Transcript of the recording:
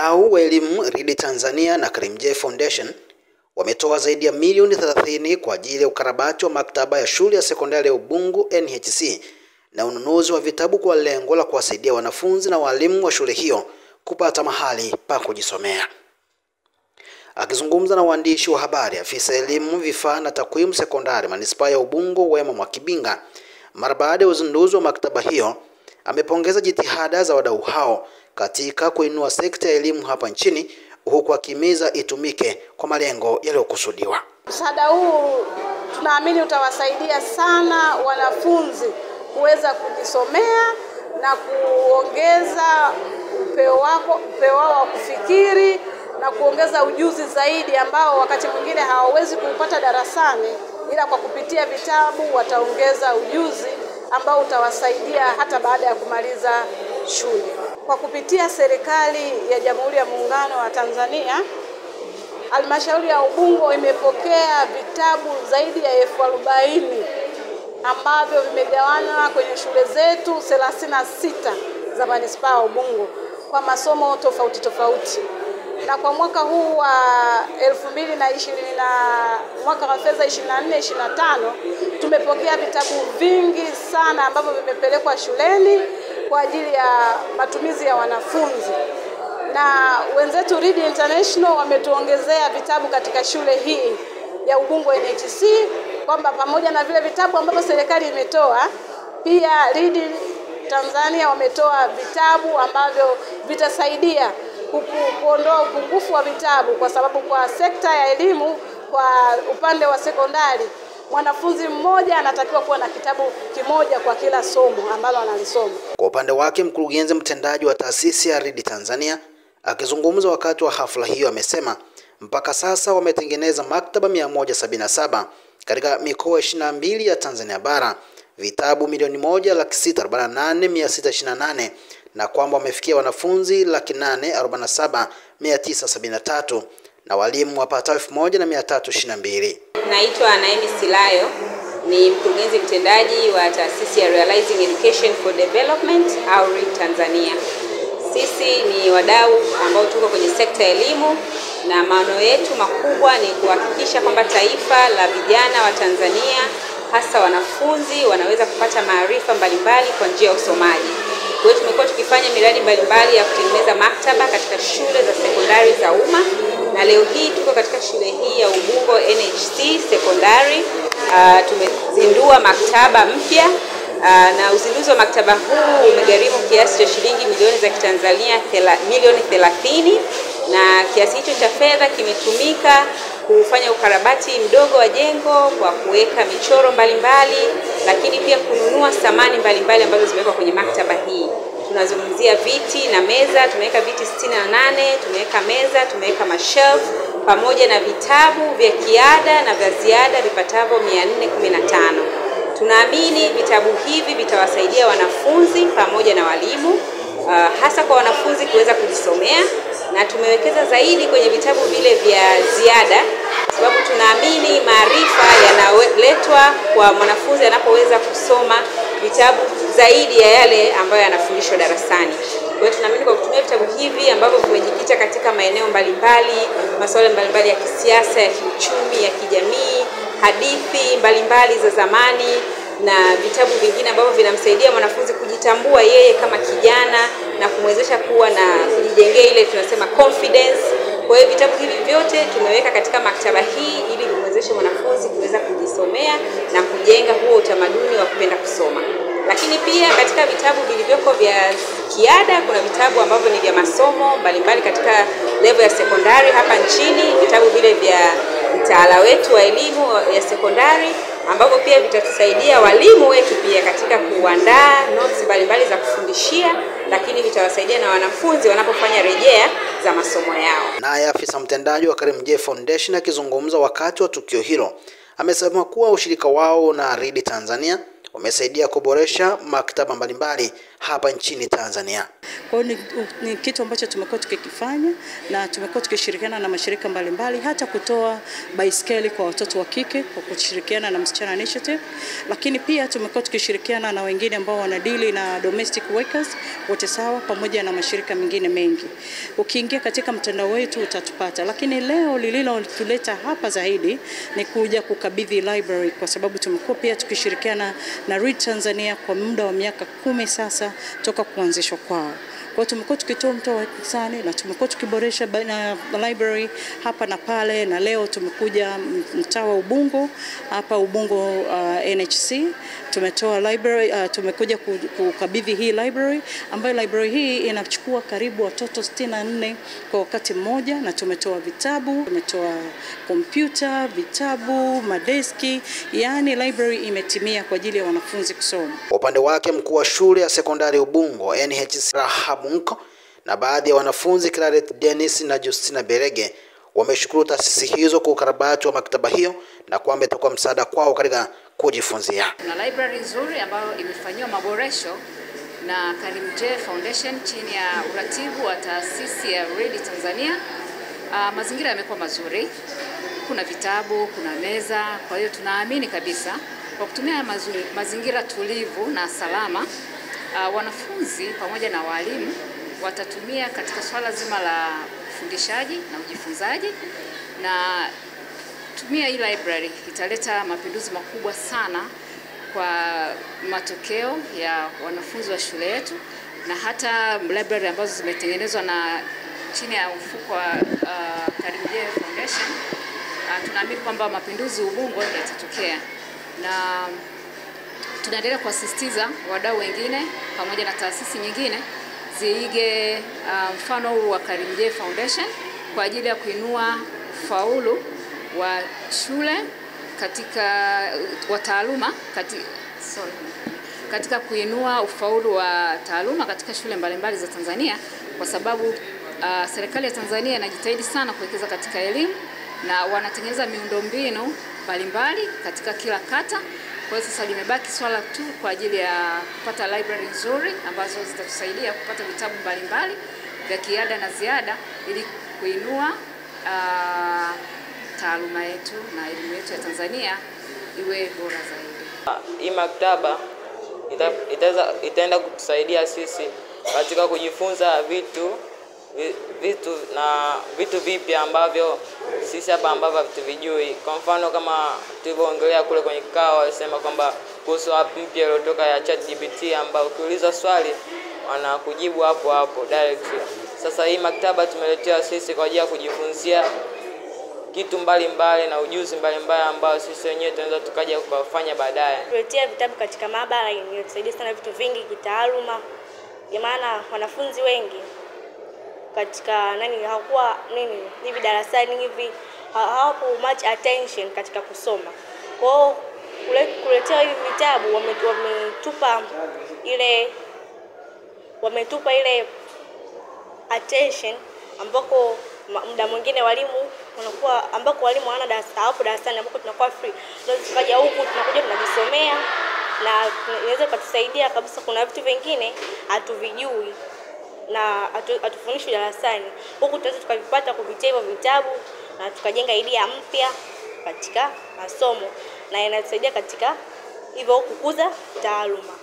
Wadau wa elimu Read Tanzania na Karimjee Foundation wametoa zaidi ya milioni 30 kwa ajili ya ukarabati wa maktaba ya shule ya sekondari ya Ubungo NHC na ununuzi wa vitabu kwa lengo la kuwasaidia wanafunzi na walimu wa shule hiyo kupata mahali pa kujisomea. Akizungumza na waandishi wa habari, afisa elimu vifaa na takwimu sekondari manispaa ya Ubungo Wema Mwakibinga mara baada ya uzinduzi wa maktaba hiyo amepongeza jitihada za wadau hao katika kuinua sekta ya elimu hapa nchini, huku akihimiza itumike kwa malengo yaliyokusudiwa. Msaada huu tunaamini utawasaidia sana wanafunzi kuweza kujisomea na kuongeza upeo wao wa kufikiri na kuongeza ujuzi zaidi ambao wakati mwingine hawawezi kupata darasani, ila kwa kupitia vitabu wataongeza ujuzi ambao utawasaidia hata baada ya kumaliza shule. Kwa kupitia serikali ya Jamhuri ya Muungano wa Tanzania, halmashauri ya Ubungo imepokea vitabu zaidi ya 40,000 ambavyo vimegawanywa kwenye shule zetu 36 za manispaa ya Ubungo kwa masomo tofauti tofauti. Na kwa mwaka huu wa 2020 na mwaka wa fedha 24-25 tumepokea vitabu vingi sana ambavyo vimepelekwa shuleni kwa ajili ya matumizi ya wanafunzi. Na wenzetu Read International wametuongezea vitabu katika shule hii ya Ubungo NHC, kwamba pamoja na vile vitabu ambavyo serikali imetoa, pia Read Tanzania wametoa vitabu ambavyo vitasaidia kuondoa upungufu wa vitabu, kwa sababu kwa sekta ya elimu kwa upande wa sekondari mwanafunzi mmoja anatakiwa kuwa na kitabu kimoja kwa kila somo ambalo analisoma. Kwa upande wake, mkurugenzi mtendaji wa taasisi ya Read Tanzania akizungumza wakati wa hafla hiyo amesema mpaka sasa wametengeneza maktaba 177 katika mikoa 22 ya Tanzania bara, vitabu 1,648,628 na kwamba wamefikia wanafunzi 847,973 na walimu wapatao 1,322. Naitwa Naemi Silayo, ni mkurugenzi mtendaji wa taasisi ya Realizing Education for Development au Read Tanzania. Sisi ni wadau ambao tuko kwenye sekta ya elimu na maono yetu makubwa ni kuhakikisha kwamba taifa la vijana wa Tanzania hasa wanafunzi wanaweza kupata maarifa mbalimbali kwa njia ya usomaji. Kwa hiyo tumekuwa tukifanya miradi mbalimbali ya kutengeneza maktaba katika shule za sekondari za umma, na leo hii tuko katika shule hii ya Ubungo NHC sekondari. Tumezindua maktaba mpya na uzinduzi wa maktaba huu umegharimu kiasi cha shilingi milioni za Kitanzania milioni 30, na kiasi hicho cha fedha kimetumika kufanya ukarabati mdogo wa jengo kwa kuweka michoro mbalimbali, lakini pia kununua samani mbalimbali ambazo zimewekwa kwenye maktaba hii. Tunazungumzia viti na meza, tumeweka viti 68, tumeweka meza, tumeweka mashelf pamoja na vitabu vya kiada na vya ziada vipatavyo 415. Tunaamini vitabu hivi vitawasaidia wanafunzi pamoja na walimu, hasa kwa wanafunzi kuweza kujisomea, na tumewekeza zaidi kwenye vitabu vile vya ziada sababu tunaamini maarifa yanaletwa kwa mwanafunzi anapoweza kusoma vitabu zaidi ya yale ambayo yanafundishwa darasani. Kwa hiyo tunaamini kwa kutumia vitabu hivi ambavyo vimejikita katika maeneo mbalimbali, masuala mbalimbali ya kisiasa, ya kiuchumi, ya kijamii, hadithi mbalimbali za zamani na vitabu vingine ambavyo vinamsaidia mwanafunzi kujitambua yeye kama kijana na kumwezesha kuwa na kujijengea ile tunasema confidence. Kwa hiyo vitabu hivi vyote tumeweka katika maktaba hii ili kumwezesha mwanafunzi kuweza kujisomea na kujenga huo utamaduni wa kupenda kusoma. Lakini pia katika vitabu vilivyoko vya kiada kuna vitabu ambavyo ni vya masomo mbalimbali katika level ya sekondari hapa nchini, vitabu vile vya mtaala wetu wa elimu ya sekondari ambavyo pia vitatusaidia walimu wetu pia katika kuandaa notes mbalimbali za kufundishia, lakini vitawasaidia na wanafunzi wanapofanya rejea za masomo yao. Naye afisa mtendaji wa Karimjee Foundation akizungumza wakati wa tukio hilo amesema kuwa ushirika wao na Read Tanzania wamesaidia kuboresha maktaba mbalimbali hapa nchini Tanzania. Kwa hiyo ni kitu ambacho tumekuwa tukikifanya na tumekuwa tukishirikiana na mashirika mbalimbali, hata kutoa baiskeli kwa watoto wa kike kwa kushirikiana na Msichana Initiative, lakini pia tumekuwa tukishirikiana na wengine ambao wanadili na domestic workers wote sawa, pamoja na mashirika mengine mengi. Ukiingia katika mtandao wetu utatupata, lakini leo lililotuleta hapa zaidi ni kuja kukabidhi library, kwa sababu tumekuwa pia tukishirikiana na Read Tanzania kwa muda wa miaka 10 sasa toka kuanzishwa kwao. Kwa tumekuwa tukitoa mtoa wa hisani na tumekuwa tukiboresha library hapa na pale, na leo tumekuja mtaa wa Ubungo hapa Ubungo NHC tumetoa library, tumekuja kukabidhi hii library, ambayo library hii inachukua karibu watoto 64 kwa wakati mmoja, na tumetoa vitabu, tumetoa kompyuta, vitabu, madeski, yani library imetimia kwa ajili ya wanafunzi kusoma. Upande wake mkuu wa shule ya sekondari Ubungo NHC Rahabunko na baadhi ya wanafunzi Claret Dennis na Justina Berege wameshukuru taasisi hizo kwa ukarabati wa maktaba hiyo na kwamba itakuwa msaada kwao katika kujifunzia. Na library nzuri ambayo imefanywa maboresho na Karim J Foundation chini ya uratibu wa taasisi ya Read Tanzania. Mazingira yamekuwa mazuri, kuna vitabu, kuna meza, kwa hiyo tunaamini kabisa kwa kutumia mazingira tulivu na salama, wanafunzi pamoja na walimu watatumia katika swala zima la ufundishaji na ujifunzaji, na tumia hii library italeta mapinduzi makubwa sana kwa matokeo ya wanafunzi wa shule yetu, na hata library ambazo zimetengenezwa na chini ya mfuko wa Karim J Foundation, tunaamini kwamba mapinduzi Ubungo yatatokea, na tunaendelea kuasisitiza wadau wengine pamoja na taasisi nyingine ziige mfano huu wa Karim J Foundation kwa ajili ya kuinua ufaulu wa shule wa taaluma katika kuinua ufaulu wa taaluma katika shule mbalimbali za Tanzania, kwa sababu serikali ya Tanzania inajitahidi sana kuwekeza katika elimu na wanatengeneza miundombinu mbalimbali katika kila kata. Kwa hiyo sasa limebaki swala tu kwa ajili ya kupata library nzuri ambazo zitatusaidia kupata vitabu mbalimbali vya kiada na ziada ili kuinua taaluma yetu na elimu yetu ya Tanzania iwe bora zaidi. Hii maktaba itaenda kutusaidia sisi katika kujifunza vitu vipya ambavyo sisi hapa ambavyo hatuvijui. Kwa mfano kama tulivyoongelea kule kwenye kikao, walisema kwamba kuhusu app mpya iliyotoka ya ChatGPT ambayo ukiuliza swali wanakujibu hapo hapo direct. Sasa hii maktaba tumeletea sisi kwa ajili ya kujifunzia kitu mbalimbali na ujuzi mbalimbali ambao sisi wenyewe tunaweza tukaja kufanya baadaye. Tuletea vitabu katika maabara inatusaidia sana vitu vingi kitaaluma. Kwa maana wanafunzi wengi katika hawakuwa hivi darasani hivi hawapo much attention katika kusoma. Kwa hiyo kuletea hivi vitabu wametupa ile attention ambako muda mwingine walimu wanakuwa ambako walimu hawana hapo darasani ambako tunakuwa free. Tunaweza tukaja huku tunakuja tunajisomea na inaweza kutusaidia kabisa. Kuna vitu vingine hatuvijui na hatufundishwi darasani, huku tunaweza tukavipata kupitia hivyo vitabu na tukajenga idea mpya katika masomo, na inatusaidia katika hivyo kukuza taaluma.